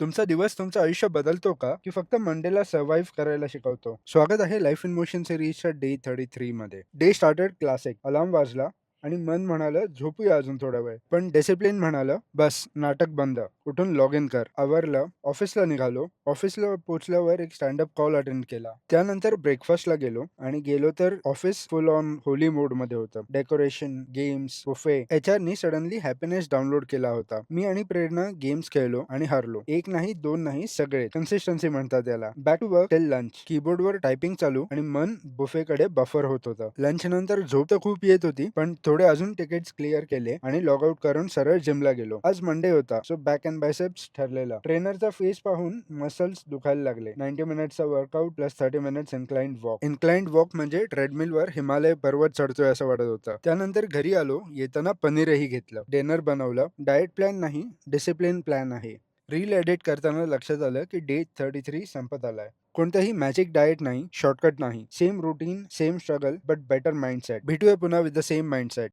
तुमचा दिवस तुमचं आयुष्य बदलतो का? की फक्त मंडेला सर्व्हाइव्ह करायला शिकवतो? स्वागत आहे लाईफ इन मोशन सीरीजच्या डे 33 मध्ये. Day started classic. अलार्म वाजला आणि मन म्हणालं झोपूया अजून थोडा वेळ. पण डिसिप्लिन म्हणालं बस नाटक बंद. उठून लॉग इन कर. आवरलं. ऑफिसला निघालो. ऑफिसला पोहोचल्यावर एक स्टँड-अप कॉल अटेंड केला. त्यानंतर ब्रेकफास्टला गेलो आणि गेलो तर ऑफिस फुल ऑन होली मोडमध्ये होतं. डेकोरेशन, गेम्स, बुफे याच्यानी सडनली हॅपीनेस डाउनलोड केला होता. मी आणि प्रेरणा गेम्स खेळलो आणि हारलो. एक नाही, दोन नाही, सगळे. कन्सिस्टन्सी म्हणतात याला. Back to work till lunch. कीबोर्डवर टायपिंग चालू आणि मन बुफेकडे बफर होत होतं. लंच नंतर झोप तर खूप येत होती, पण थोडे अजून तिकीट्स क्लिअर केले आणि लॉग आउट करून सरळ जिमला गेलो. आज मंडे होता, सो बॅक अँड बायसेप्स ठरलेला. ट्रेनरचा फेस पाहून मसल्स दुखायला लागले. 90 मिनिट्सचा workout plus 30 minutes inclined walk. Inclined walk म्हणजे ट्रेडमिलवर हिमालय पर्वत चढतोय असं वाटत होतं. त्यानंतर घरी आलो. येताना पनीरही घेतलं. डिनर बनवलं. डाएट प्लॅन नाही, डिसिप्लिन प्लॅन आहे. रील एडिट करताना लक्षात आलं की डे 33 संपत आलाय. कोणताही मॅजिक डाएट नाही, शॉर्टकट नाही. Same routine, same struggle, but better mindset. भेटूया पुन्हा विथ द सेम माइंडसेट.